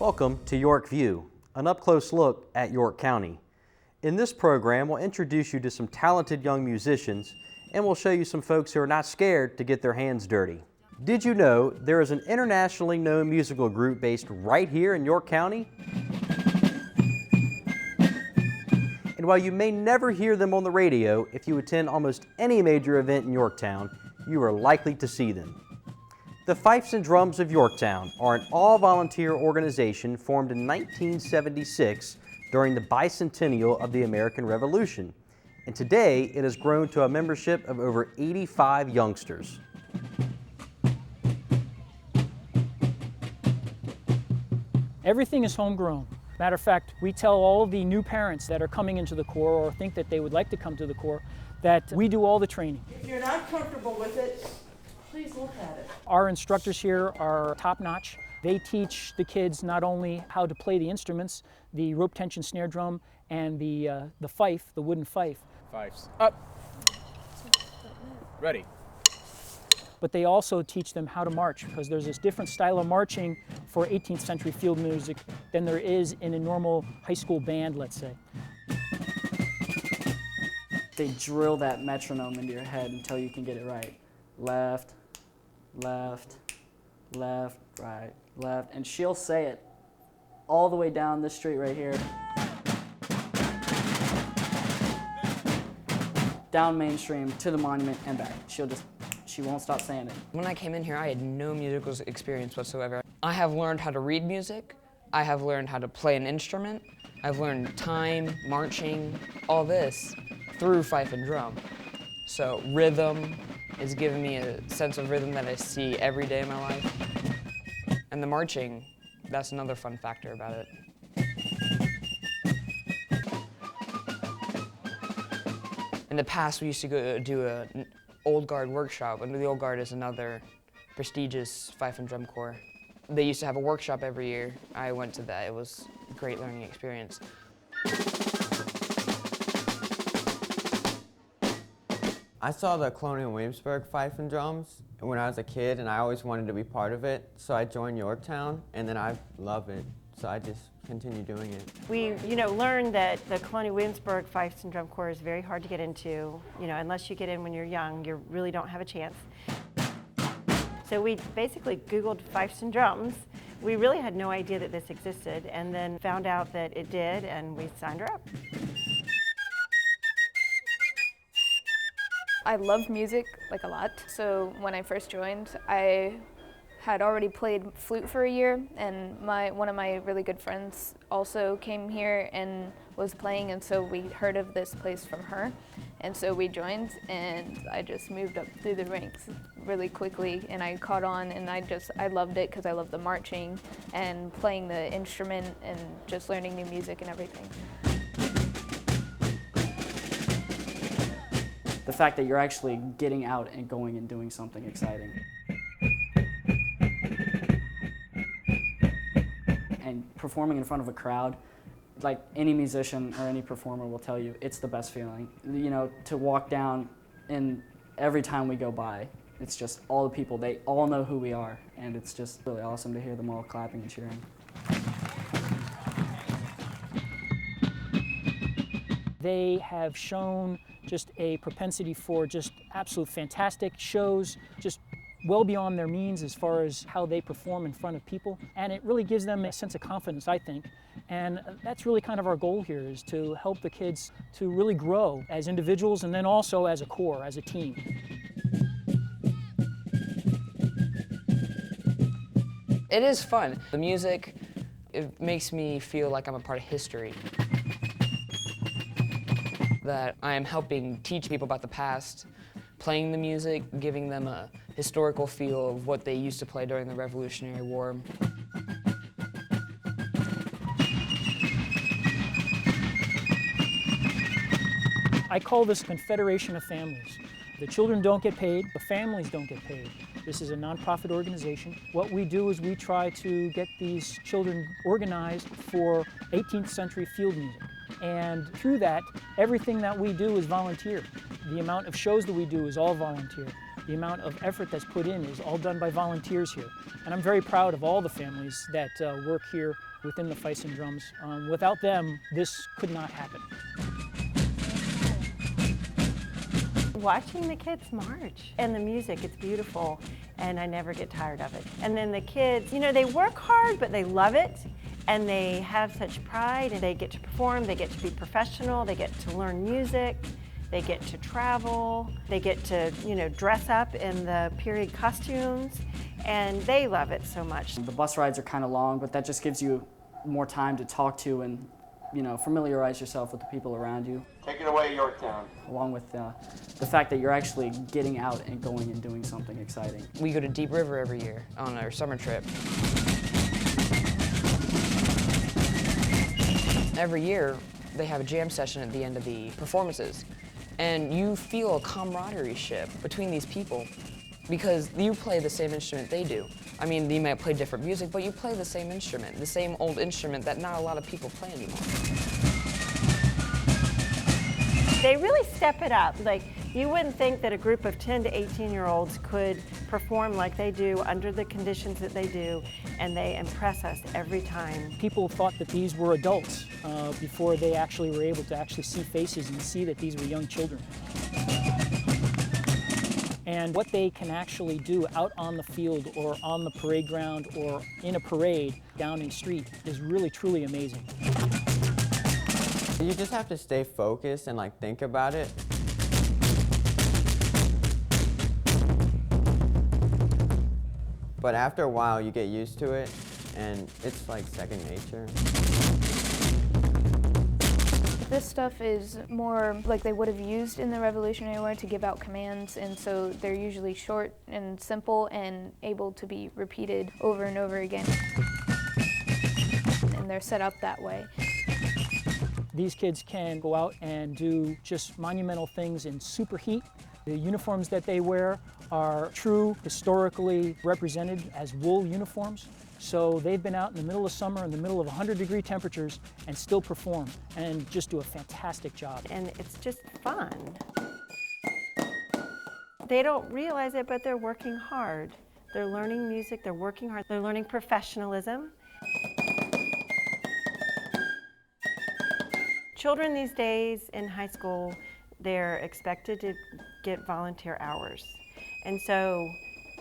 Welcome to York View, an up-close look at York County. In this program, we'll introduce you to some talented young musicians, and we'll show you some folks who are not scared to get their hands dirty. Did you know there is an internationally known musical group based right here in York County? And while you may never hear them on the radio, if you attend almost any major event in Yorktown, you are likely to see them. The Fifes and Drums of Yorktown are an all-volunteer organization formed in 1976 during the bicentennial of the American Revolution, and today it has grown to a membership of over 85 youngsters. Everything is homegrown. Matter of fact, we tell all of the new parents that are coming into the Corps or think that they would like to come to the Corps that we do all the training. If you're not comfortable with it, please look at it. Our instructors here are top-notch. They teach the kids not only how to play the instruments, the rope tension snare drum and the fife, the wooden fife. Fifes. Up. Ready. But they also teach them how to march, because there's this different style of marching for 18th century field music than there is in a normal high school band, let's say. They drill that metronome into your head until you can get it right. Left, left, left, right, left, and she'll say it all the way down this street right here. Down Main Stream to the monument and back. She won't stop saying it. When I came in here, I had no musical experience whatsoever. I have learned how to read music. I have learned how to play an instrument. I've learned time, marching, all this through fife and drum. So rhythm is giving me a sense of rhythm that I see every day in my life. And the marching, that's another fun factor about it. In the past, we used to go do an Old Guard workshop, and the Old Guard is another prestigious fife and drum corps. They used to have a workshop every year. I went to that. It was a great learning experience. I saw the Colonial Williamsburg Fife and Drums when I was a kid, and I always wanted to be part of it. So I joined Yorktown, and then I love it. So I just continue doing it. We, learned that the Colonial Williamsburg Fifes and Drum Corps is very hard to get into. Unless you get in when you're young, you really don't have a chance. So we basically Googled Fifes and Drums. We really had no idea that this existed, and then found out that it did, and we signed her up. I love music, a lot. So when I first joined, I had already played flute for a year, and one of my really good friends also came here and was playing, and so we heard of this place from her. And so we joined, and I just moved up through the ranks really quickly, and I caught on, and I loved it because I love the marching and playing the instrument and just learning new music and everything. The fact that you're actually getting out and going and doing something exciting. And performing in front of a crowd, like any musician or any performer will tell you, it's the best feeling. To walk down, and every time we go by, it's just all the people, they all know who we are, and it's just really awesome to hear them all clapping and cheering. They have shown just a propensity for just absolute fantastic shows, just well beyond their means as far as how they perform in front of people. And it really gives them a sense of confidence, I think. And that's really kind of our goal here, is to help the kids to really grow as individuals and then also as a corps, as a team. It is fun. The music, it makes me feel like I'm a part of history. That I am helping teach people about the past, playing the music, giving them a historical feel of what they used to play during the Revolutionary War. I call this Confederation of Families. The children don't get paid, the families don't get paid. This is a nonprofit organization. What we do is we try to get these children organized for 18th century field music. And through that, everything that we do is volunteer. The amount of shows that we do is all volunteer. The amount of effort that's put in is all done by volunteers here. And I'm very proud of all the families that work here within the Fifes and Drums. Without them, this could not happen. Watching the kids march and the music, it's beautiful, and I never get tired of it. And then the kids, you know, they work hard, but they love it, and they have such pride, and they get to perform, they get to be professional, they get to learn music, they get to travel, they get to, you know, dress up in the period costumes, and they love it so much. The bus rides are kind of long, but that just gives you more time to talk to and, you know, familiarize yourself with the people around you. Take it away, Yorktown. Along with the fact that you're actually getting out and going and doing something exciting. We go to Deep River every year on our summer trip. Every year, they have a jam session at the end of the performances, and you feel a camaraderie-ship between these people because you play the same instrument they do. I mean, you might play different music, but you play the same instrument, the same old instrument that not a lot of people play anymore. They really step it up. Like, you wouldn't think that a group of 10 to 18-year-olds could perform like they do under the conditions that they do, and they impress us every time. People thought that these were adults before they actually were able to actually see faces and see that these were young children. And what they can actually do out on the field or on the parade ground or in a parade down in street is really, truly amazing. You just have to stay focused and like think about it. But after a while, you get used to it, and it's like second nature. This stuff is more like they would have used in the Revolutionary War to give out commands, and so they're usually short and simple and able to be repeated over and over again. And they're set up that way. These kids can go out and do just monumental things in superheat. The uniforms that they wear are true, historically represented as wool uniforms. So they've been out in the middle of summer, in the middle of 100-degree temperatures, and still perform and just do a fantastic job. And it's just fun. They don't realize it, but they're working hard. They're learning music, they're working hard, they're learning professionalism. Children these days in high school, they're expected to get volunteer hours. And so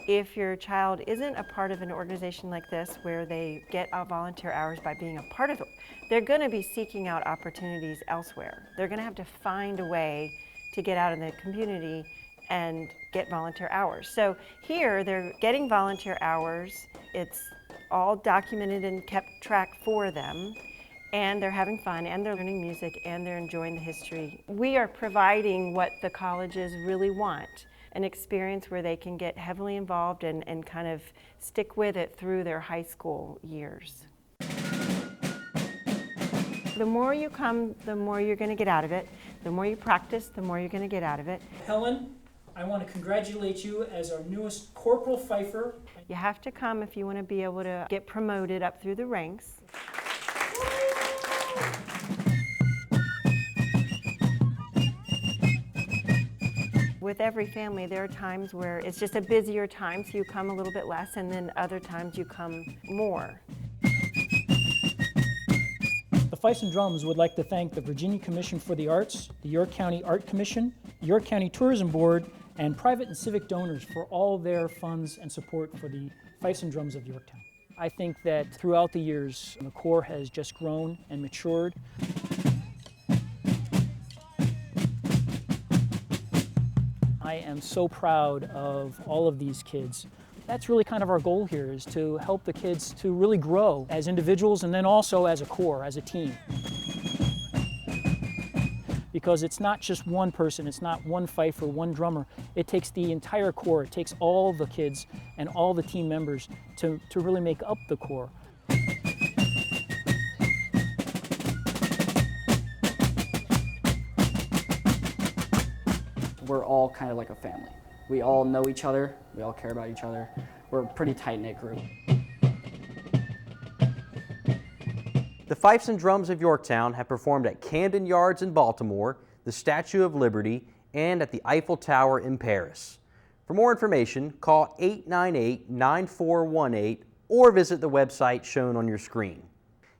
if your child isn't a part of an organization like this where they get volunteer hours by being a part of it, they're going to be seeking out opportunities elsewhere. They're going to have to find a way to get out in the community and get volunteer hours. So here they're getting volunteer hours. It's all documented and kept track for them. And they're having fun, and they're learning music, and they're enjoying the history. We are providing what the colleges really want, an experience where they can get heavily involved and kind of stick with it through their high school years. The more you come, the more you're going to get out of it. The more you practice, the more you're going to get out of it. Helen, I want to congratulate you as our newest Corporal Fifer. You have to come if you want to be able to get promoted up through the ranks. With every family, there are times where it's just a busier time, so you come a little bit less, and then other times you come more. The Fifes and Drums would like to thank the Virginia Commission for the Arts, the York County Art Commission, the York County Tourism Board, and private and civic donors for all their funds and support for the Fifes and Drums of Yorktown. I think that throughout the years, the Corps has just grown and matured. I am so proud of all of these kids. That's really kind of our goal here, is to help the kids to really grow as individuals and then also as a corps, as a team. Because it's not just one person, it's not one fifer, one drummer. It takes the entire corps, it takes all the kids and all the team members to really make up the corps. We're all kind of like a family. We all know each other, we all care about each other. We're a pretty tight-knit group. The Fifes and Drums of Yorktown have performed at Camden Yards in Baltimore, the Statue of Liberty, and at the Eiffel Tower in Paris. For more information, call 898-9418 or visit the website shown on your screen.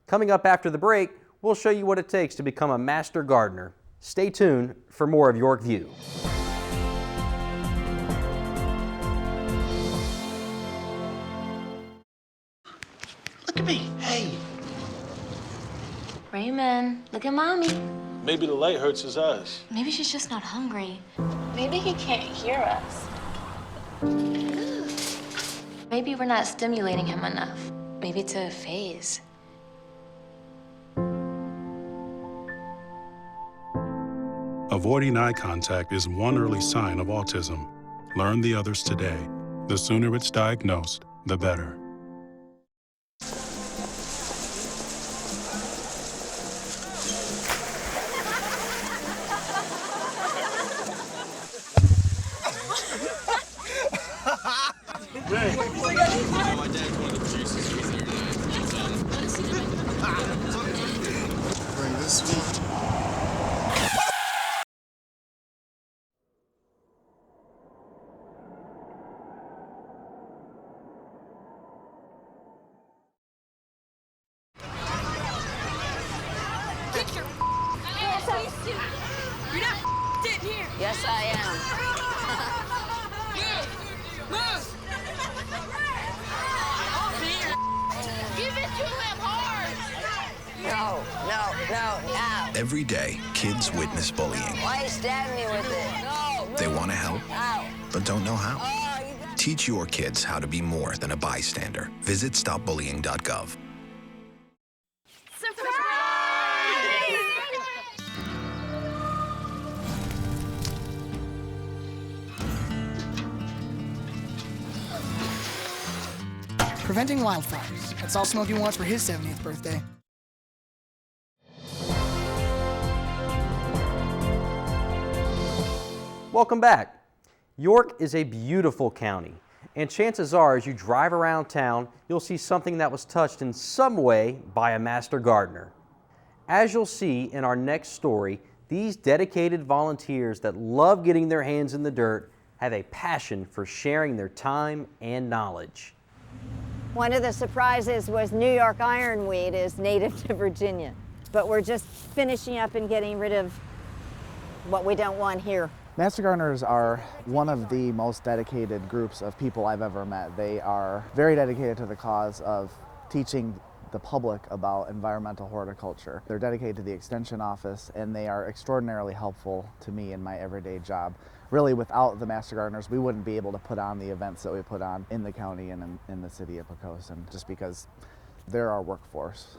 Coming up after the break, we'll show you what it takes to become a master gardener. Stay tuned for more of York View. Look at me. Hey. Raymond, look at Mommy. Maybe the light hurts his eyes. Maybe she's just not hungry. Maybe he can't hear us. Maybe we're not stimulating him enough. Maybe it's a phase. Avoiding eye contact is one early sign of autism. Learn the others today. The sooner it's diagnosed, the better. Bring this sweet. Get your ass out. You're not sitting here. Yes, I am. Move. Give it to him hard. No. Every day, kids witness bullying. Why you stabbing me with it? No. They want to help, Ow. but don't know how. Teach your kids how to be more than a bystander. Visit stopbullying.gov. Preventing wildfires. That's all Smokey wants for his 70th birthday. Welcome back. York is a beautiful county, and chances are as you drive around town, you'll see something that was touched in some way by a master gardener. As you'll see in our next story, these dedicated volunteers that love getting their hands in the dirt have a passion for sharing their time and knowledge. One of the surprises was New York ironweed is native to Virginia, but we're just finishing up and getting rid of what we don't want here. Master gardeners are one of the most dedicated groups of people I've ever met. They are very dedicated to the cause of teaching the public about environmental horticulture. They're dedicated to the extension office, and they are extraordinarily helpful to me in my everyday job. Really, without the master gardeners, we wouldn't be able to put on the events that we put on in the county and in the city of Pocosin, just because they're our workforce.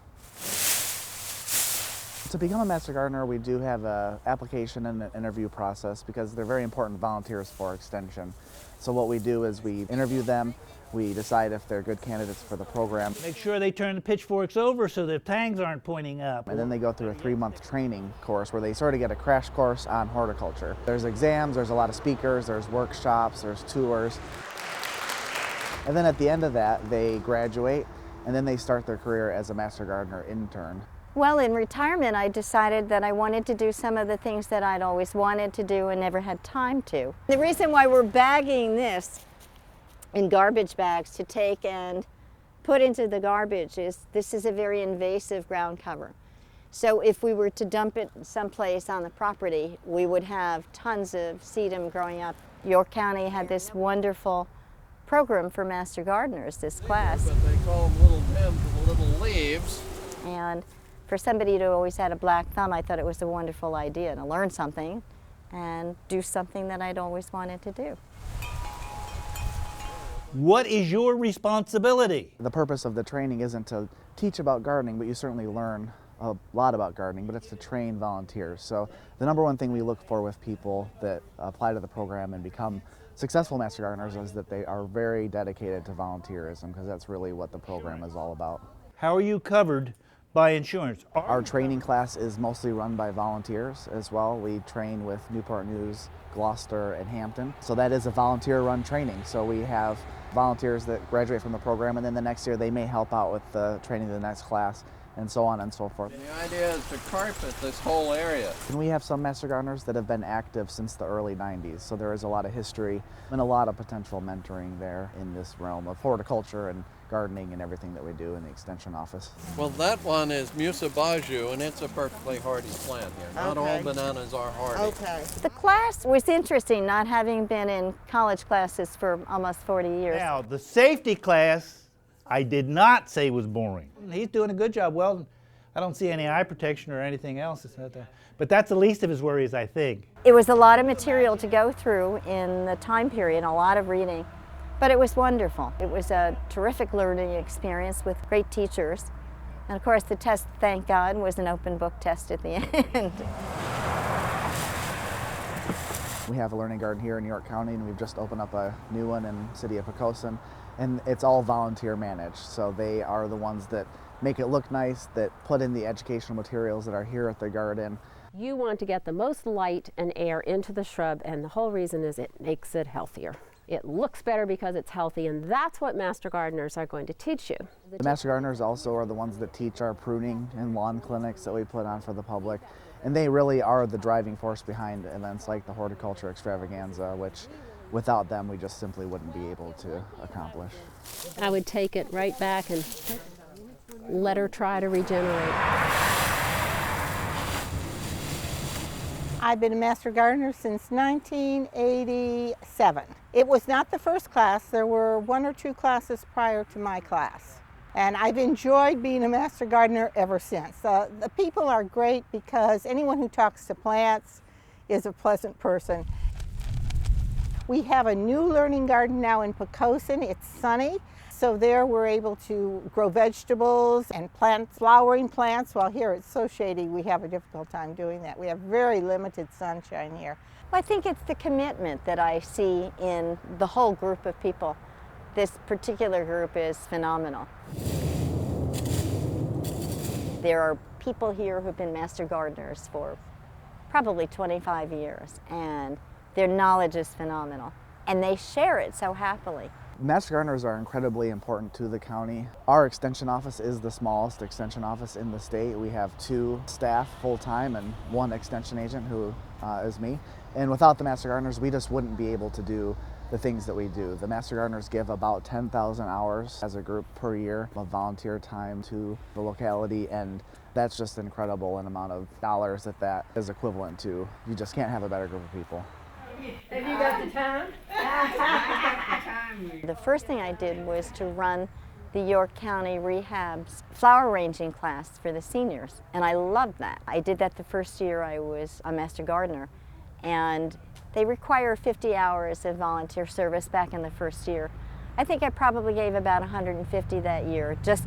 To become a master gardener, we do have an application and an interview process because they're very important volunteers for Extension. So what we do is we interview them, we decide if they're good candidates for the program. Make sure they turn the pitchforks over so the tangs aren't pointing up. And then they go through a 3-month training course where they sort of get a crash course on horticulture. There's exams, there's a lot of speakers, there's workshops, there's tours. And then at the end of that, they graduate, and then they start their career as a master gardener intern. Well, in retirement, I decided that I wanted to do some of the things that I'd always wanted to do and never had time to. The reason why we're bagging this in garbage bags to take and put into the garbage is this is a very invasive ground cover. So if we were to dump it someplace on the property, we would have tons of sedum growing up. York County had this wonderful program for master gardeners, this class. But they call them little men for the little leaves. And for somebody who always had a black thumb, I thought it was a wonderful idea to learn something and do something that I'd always wanted to do. What is your responsibility? The purpose of the training isn't to teach about gardening, but you certainly learn a lot about gardening, but it's to train volunteers. So the number one thing we look for with people that apply to the program and become successful master gardeners is that they are very dedicated to volunteerism, because that's really what the program is all about. How are you covered by insurance? Our training class is mostly run by volunteers as well. We train with Newport News, Gloucester, and Hampton. So that is a volunteer-run training. So we have volunteers that graduate from the program, and then the next year they may help out with the training of the next class and so on and so forth. And the idea is to carpet this whole area. And we have some master gardeners that have been active since the early 90s, so there is a lot of history and a lot of potential mentoring there in this realm of horticulture and gardening and everything that we do in the Extension office. Well, that one is Musabaju, and it's a perfectly hardy plant here. Not all bananas are hardy. Okay. The class was interesting, not having been in college classes for almost 40 years. Now, the safety class, I did not say was boring. He's doing a good job. Well, I don't see any eye protection or anything else. But that's the least of his worries, I think. It was a lot of material to go through in the time period, a lot of reading. But it was wonderful. It was a terrific learning experience with great teachers. And of course the test, thank God, was an open book test at the end. We have a learning garden here in York County, and we've just opened up a new one in the city of Poquoson, and it's all volunteer managed. So they are the ones that make it look nice, that put in the educational materials that are here at the garden. You want to get the most light and air into the shrub, and the whole reason is it makes it healthier. It looks better because it's healthy, and that's what Master Gardeners are going to teach you. The Master Gardeners also are the ones that teach our pruning and lawn clinics that we put on for the public, and they really are the driving force behind events like the Horticulture Extravaganza, which without them we just simply wouldn't be able to accomplish. I would take it right back and let her try to regenerate. I've been a Master Gardener since 1987. It was not the first class. There were 1 or 2 classes prior to my class. And I've enjoyed being a Master Gardener ever since. The people are great because anyone who talks to plants is a pleasant person. We have a new learning garden now in Poquoson. It's sunny. So there we're able to grow vegetables and plant flowering plants. While here it's so shady, we have a difficult time doing that. We have very limited sunshine here. Well, I think it's the commitment that I see in the whole group of people. This particular group is phenomenal. There are people here who've been Master Gardeners for probably 25 years, and their knowledge is phenomenal, and they share it so happily. Master Gardeners are incredibly important to the county. Our extension office is the smallest extension office in the state. We have 2 staff full-time and 1 extension agent who is me. And without the Master Gardeners, we just wouldn't be able to do the things that we do. The Master Gardeners give about 10,000 hours as a group per year of volunteer time to the locality, and that's just incredible an amount of dollars that is equivalent to. You just can't have a better group of people. Have you got the time? The first thing I did was to run the York County Rehab's flower arranging class for the seniors, and I loved that. I did that the first year I was a Master Gardener, and they require 50 hours of volunteer service back in the first year. I think I probably gave about 150 that year just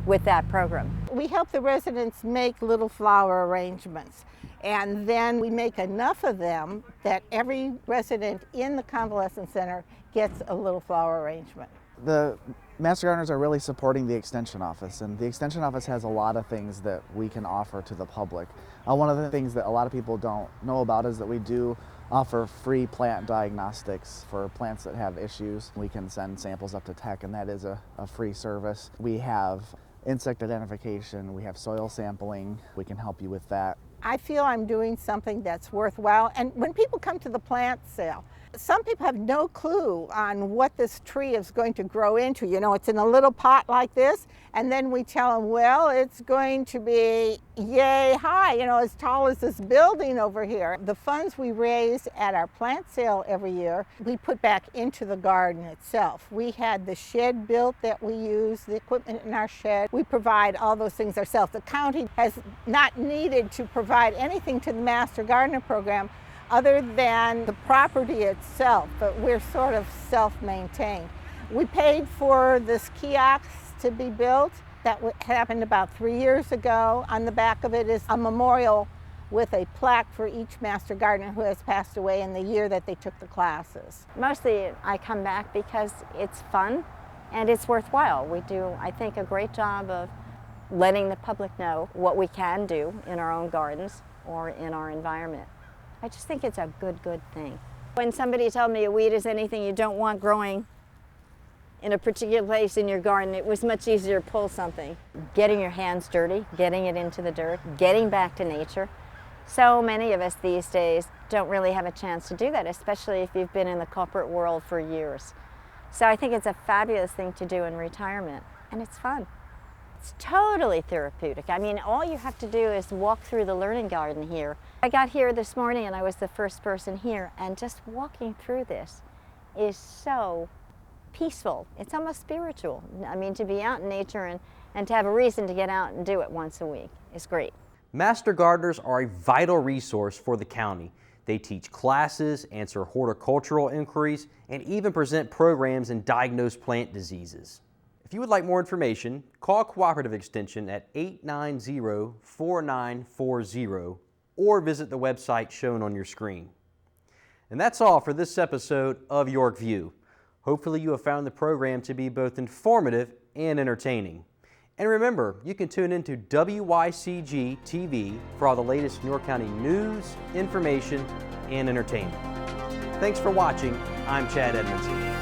with that program. We help the residents make little flower arrangements, and then we make enough of them that every resident in the convalescent center gets a little flower arrangement. The Master Gardeners are really supporting the Extension office, and the Extension office has a lot of things that we can offer to the public. One of the things that a lot of people don't know about is that we do offer free plant diagnostics for plants that have issues. We can send samples up to tech, and that is a free service. We have insect identification, we have soil sampling, we can help you with that. I feel I'm doing something that's worthwhile, and when people come to the plant sale, some people have no clue on what this tree is going to grow into. You know, it's in a little pot like this, and then we tell them, well, it's going to be yay high, you know, as tall as this building over here. The funds we raise at our plant sale every year, we put back into the garden itself. We had the shed built that we use, the equipment in our shed. We provide all those things ourselves. The county has not needed to provide anything to the Master Gardener program other than the property itself, but we're sort of self-maintained. We paid for this kiosk to be built. That happened about 3 years ago. On the back of it is a memorial with a plaque for each Master Gardener who has passed away in the year that they took the classes. Mostly I come back because it's fun and it's worthwhile. We do, I think, a great job of letting the public know what we can do in our own gardens or in our environment. I just think it's a good thing. When somebody told me a weed is anything you don't want growing in a particular place in your garden, it was much easier to pull something. Getting your hands dirty, getting it into the dirt, getting back to nature. So many of us these days don't really have a chance to do that, especially if you've been in the corporate world for years. So I think it's a fabulous thing to do in retirement, and it's fun. It's totally therapeutic. I mean, all you have to do is walk through the learning garden here. I got here this morning and I was the first person here, and just walking through this is so peaceful. It's almost spiritual. I mean, to be out in nature and to have a reason to get out and do it once a week is great. Master gardeners are a vital resource for the county. They teach classes, answer horticultural inquiries, and even present programs and diagnose plant diseases. If you would like more information, call Cooperative Extension at 890-4940 or visit the website shown on your screen. And that's all for this episode of York View. Hopefully you have found the program to be both informative and entertaining. And remember, you can tune into WYCG TV for all the latest York County news, information, and entertainment. Thanks for watching. I'm Chad Edmondson.